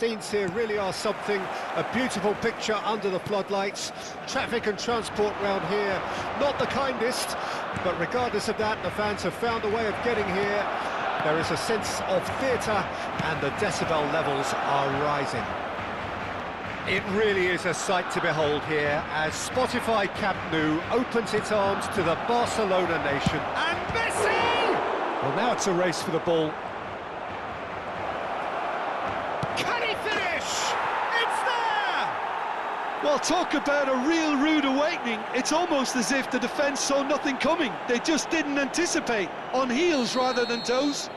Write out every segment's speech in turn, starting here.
Scenes here really are something, a beautiful picture under the floodlights. Traffic and transport round here, not the kindest, but regardless of that, the fans have found a way of getting here. There is a sense of theatre, and the decibel levels are rising. It really is a sight to behold here, as Spotify Camp Nou opens its arms to the Barcelona nation. And Messi! Well, now it's a race for the ball. Can he finish? It's there! Well, talk about a real rude awakening. It's almost as if the defence saw nothing coming. They just didn't anticipate, on heels rather than toes.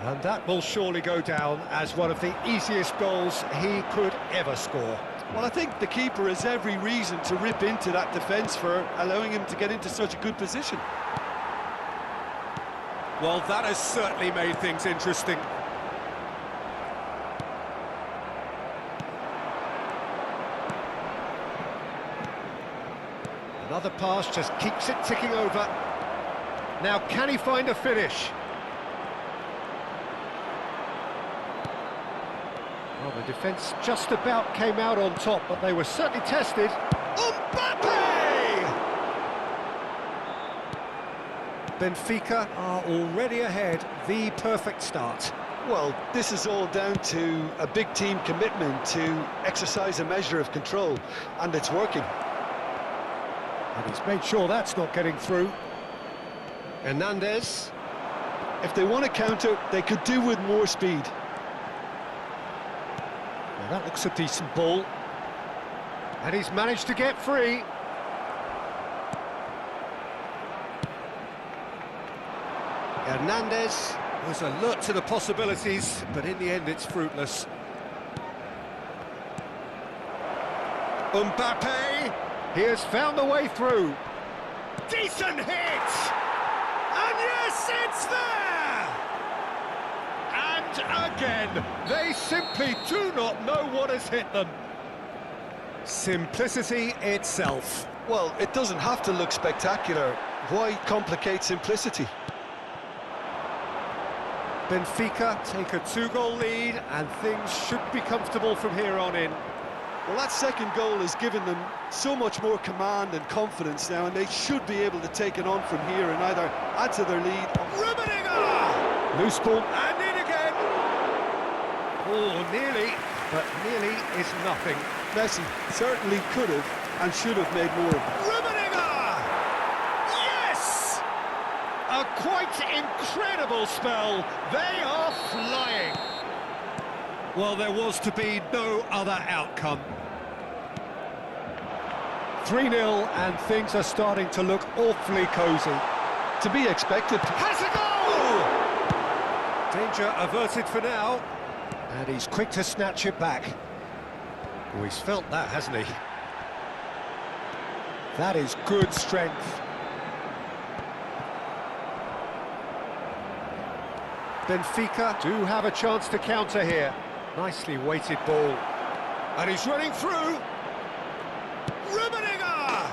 And that will surely go down as one of the easiest goals he could ever score. Well, I think the keeper has every reason to rip into that defence for allowing him to get into such a good position. Well, that has certainly made things interesting. Another pass just keeps it ticking over. Now, can he find a finish? Well, the defence just about came out on top, but they were certainly tested. Mbappe! Benfica are already ahead, the perfect start. Well, this is all down to a big team commitment to exercise a measure of control, and it's working. And he's made sure that's not getting through. Hernandez. If they want to counter, they could do with more speed. Well, that looks a decent ball. And he's managed to get free. Hernandez was alert to the possibilities, but in the end it's fruitless. Mbappe! He has found a way through. Decent hit! And yes, it's there! And again, they simply do not know what has hit them. Simplicity itself. Well, it doesn't have to look spectacular. Why complicate simplicity? Benfica take a 2-goal lead, and things should be comfortable from here on in. Well, that second goal has given them so much more command and confidence now, and they should be able to take it on from here and either add to their lead. Rummenigge! Loose ball, and in again! Oh, nearly, but nearly is nothing. Messi certainly could have and should have made more. Rummenigge! Yes! A quite incredible spell. They are flying. Well, there was to be no other outcome. 3-0, and things are starting to look awfully cosy. To be expected. Has a goal! Danger averted for now. And he's quick to snatch it back. Oh, he's felt that, hasn't he? That is good strength. Benfica do have a chance to counter here. Nicely weighted ball. And he's running through. Rummenigge!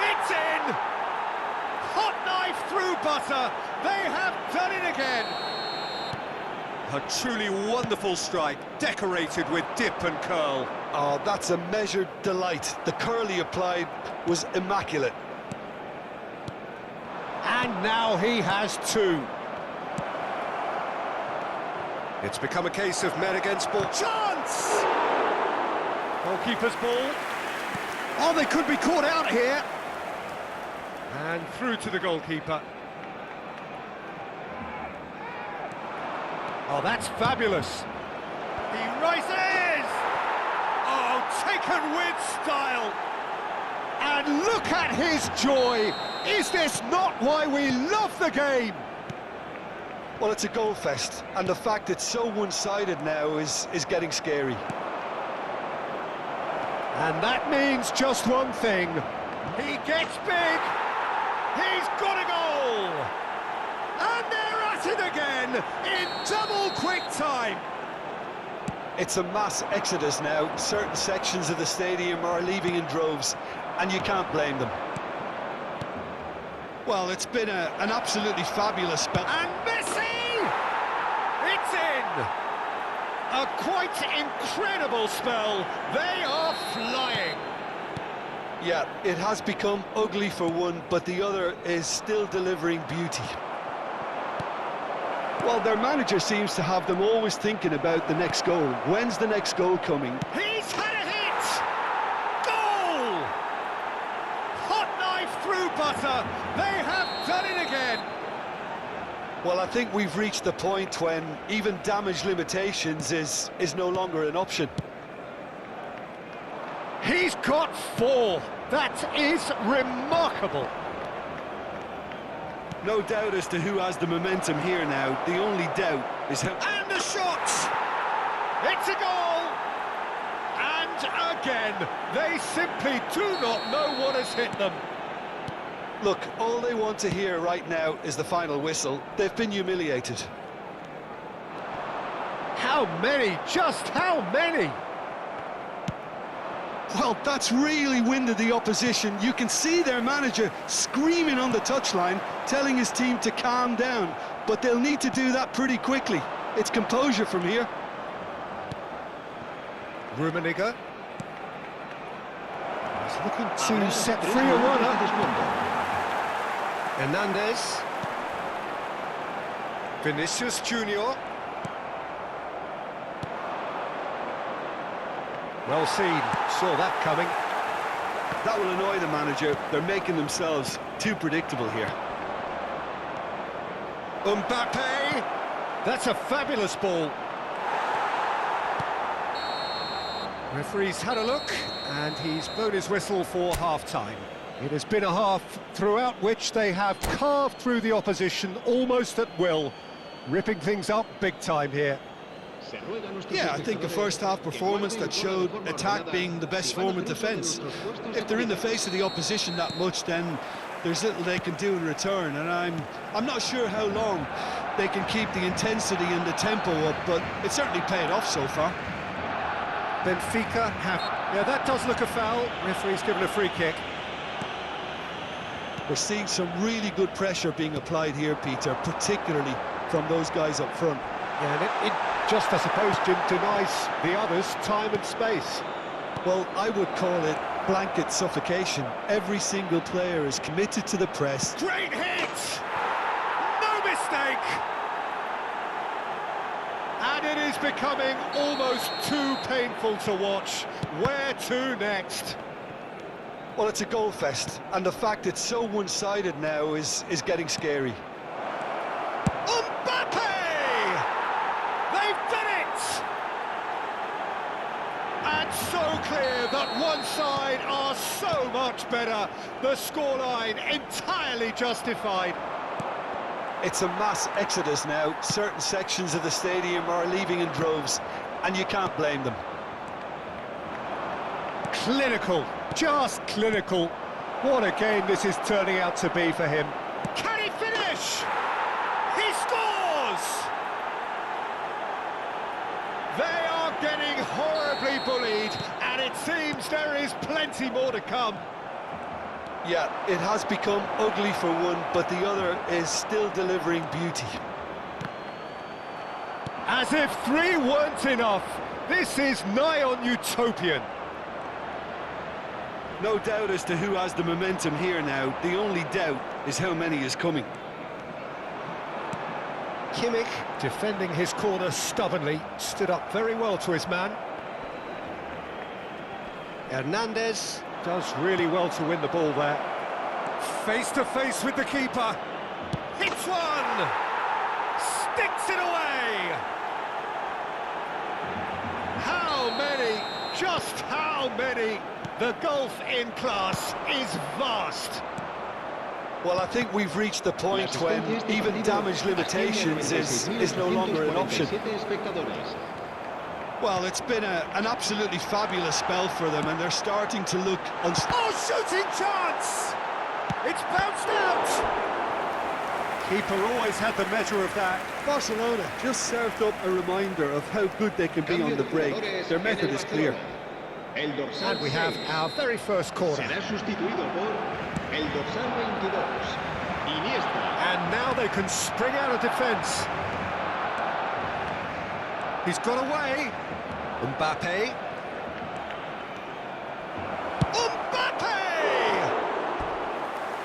It's in! Hot knife through butter. They have done it again. A truly wonderful strike, decorated with dip and curl. Oh, that's a measured delight. The curl he applied was immaculate. And now he has two. It's become a case of men against ball. Chance! Goalkeeper's ball. Oh, they could be caught out here. And through to the goalkeeper. Oh, that's fabulous. He rises! Oh, taken with style. And look at his joy. Is this not why we love the game? Well, it's a goal fest, and the fact it's so one-sided now is getting scary. And that means just one thing. He gets big. He's got a goal. And they're at it again in double quick time. It's a mass exodus now. Certain sections of the stadium are leaving in droves, and you can't blame them. Well, it's been an absolutely fabulous spell. And Messi! It's in! A quite incredible spell. They are flying. Yeah, it has become ugly for one, but the other is still delivering beauty. Well, their manager seems to have them always thinking about the next goal. When's the next goal coming? He's had a hit! Goal! Hot knife through butter. They have done it again. Well, I think we've reached the point when even damage limitations is no longer an option. He's got 4. That is remarkable. No doubt as to who has the momentum here now. The only doubt is how... And the shot! It's a goal! And again, they simply do not know what has hit them. Look, all they want to hear right now is the final whistle. They've been humiliated. How many? Just how many? Well, that's really winded the opposition. You can see their manager screaming on the touchline, telling his team to calm down. But they'll need to do that pretty quickly. It's composure from here. Rummenigge. He's looking to set free a runner. Hernandez. Vinicius Junior. Well seen, saw that coming. That will annoy the manager. They're making themselves too predictable here. Mbappe. That's a fabulous ball. Referee's had a look, and he's blown his whistle for half-time. It has been a half throughout which they have carved through the opposition almost at will, ripping things up big time here. Yeah, I think a first-half performance that showed attack being the best form of defence. If they're in the face of the opposition that much, then there's little they can do in return, and I'm not sure how long they can keep the intensity and the tempo up, but it's certainly paid off so far. Benfica have... Yeah, that does look a foul. Referee's given a free kick. We're seeing some really good pressure being applied here, Peter, particularly from those guys up front. Yeah, and it just, I suppose, denies the others time and space. Well, I would call it blanket suffocation. Every single player is committed to the press. Great hit! No mistake! And it is becoming almost too painful to watch. Where to next? Well, it's a goal fest, and the fact it's so one-sided now is getting scary. Mbappe! They've done it! And so clear that one side are so much better. The scoreline entirely justified. It's a mass exodus now. Certain sections of the stadium are leaving in droves, and you can't blame them. Clinical, just clinical. What a game this is turning out to be for him. Can he finish? He scores! They are getting horribly bullied, and it seems there is plenty more to come. Yeah, it has become ugly for one, but the other is still delivering beauty. As if 3 weren't enough, this is nigh on utopian. No doubt as to who has the momentum here now. The only doubt is how many is coming. Kimmich, defending his corner stubbornly, stood up very well to his man. Hernandez does really well to win the ball there. Face to face with the keeper. Hits one! Sticks it away! How many? Just how many? The gulf in class is vast. Well, I think we've reached the point when even damage limitations is no longer an option. Well, it's been an absolutely fabulous spell for them, and they're starting to look... Oh, shooting chance! It's bounced out! Keeper always had the measure of that. Barcelona just served up a reminder of how good they can be on the break. Their method is clear. And we have our very first corner. And now they can spring out of defence. He's got away. Mbappe.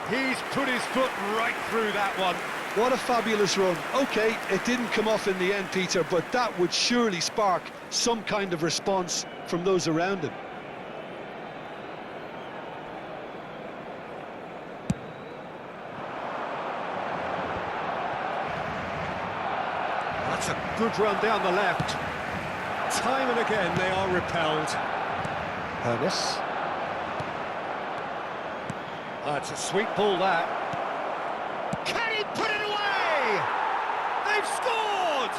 He's put his foot right through that one. What a fabulous run. OK, it didn't come off in the end, Peter, but that would surely spark some kind of response from those around him. That's a good run down the left. Time and again they are repelled. Ernest. That's a sweet ball, that. Can he put it away? They've scored!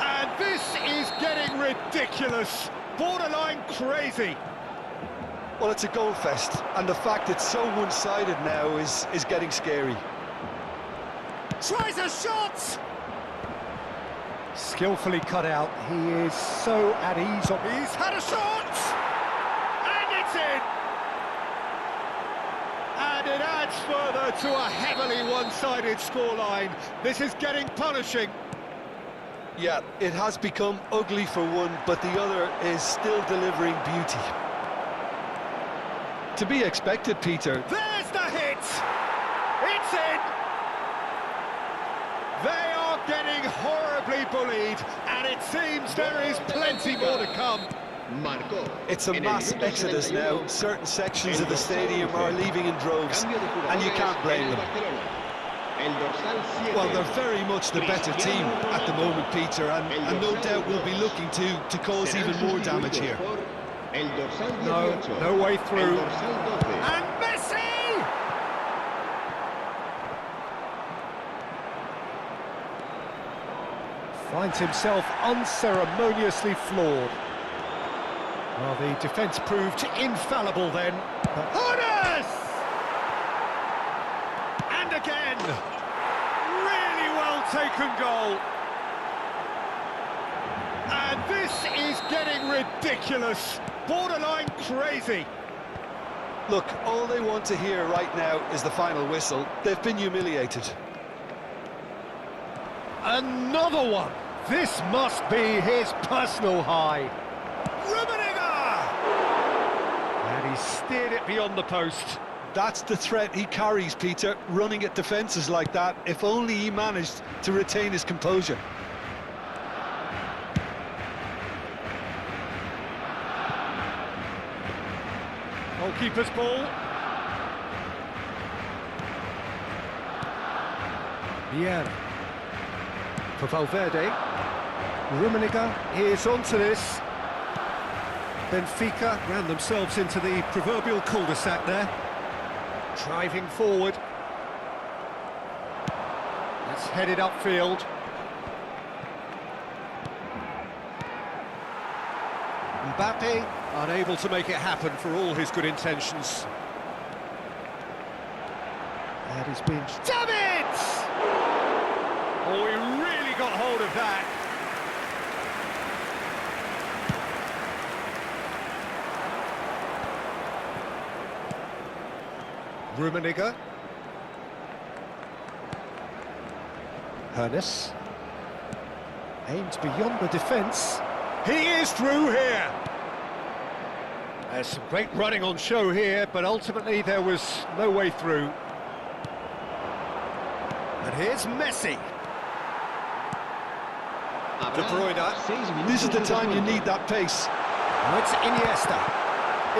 And this is getting ridiculous. Borderline crazy. Well, it's a goal fest, and the fact it's so one-sided now is getting scary. Tries a shot! Skillfully cut out. He is so at ease. He's had a shot! And it's in! And it adds further to a heavily one-sided scoreline. This is getting punishing. Yeah, it has become ugly for one, but the other is still delivering beauty. To be expected, Peter. There's the hit! It's in! They are getting horribly bullied, and it seems there is plenty more to come. It's a mass exodus now. Certain sections of the stadium are leaving in droves, and you can't blame them. Well, they're very much the better team at the moment, Peter, and no doubt will be looking to cause even more damage here. No way through. And Messi! Finds himself unceremoniously floored. Well, the defence proved infallible then. Horace! And again! Really well taken goal. And this is getting ridiculous. Borderline crazy. Look, all they want to hear right now is the final whistle. They've been humiliated. Another one. This must be his personal high. Rummenigge! And he steered it beyond the post. That's the threat he carries, Peter, running at defences like that, if only he managed to retain his composure. Goalkeeper's ball. Vieira. For Valverde. Rummenigge is onto this. Benfica ran themselves into the proverbial cul-de-sac there. Driving forward. That's headed upfield. Mbappe unable to make it happen for all his good intentions. That has been... Damn it! Oh, he really got hold of that. Rummenigge. Ernest. Aims beyond the defence. He is through here. There's some great running on show here, but ultimately there was no way through. And here's Messi. De Bruyne. This is the time you need that pace. Oh, it's Iniesta.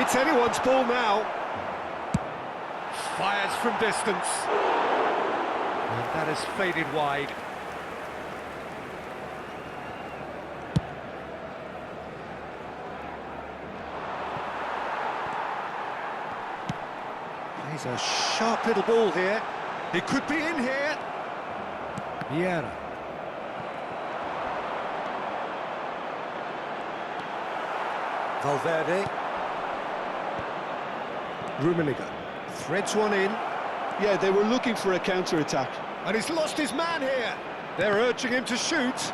It's anyone's ball now. Fires from distance. And that has faded wide. He's a sharp little ball here. He could be in here. Vieira. Valverde. Rummenigge. Threads one in. Yeah, they were looking for a counter-attack. And he's lost his man here. They're urging him to shoot.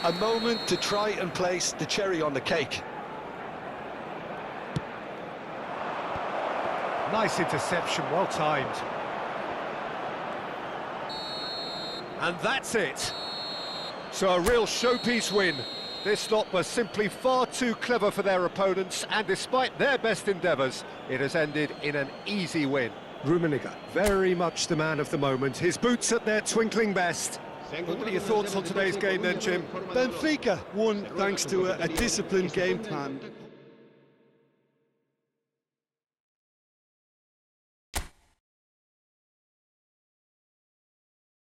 A moment to try and place the cherry on the cake. Nice interception, well timed. And that's it. So a real showpiece win. This lot was simply far too clever for their opponents, and despite their best endeavours, it has ended in an easy win. Rummenigge, very much the man of the moment. His boots at their twinkling best. What are your thoughts on today's game then, Jim? Benfica won thanks to a disciplined game plan.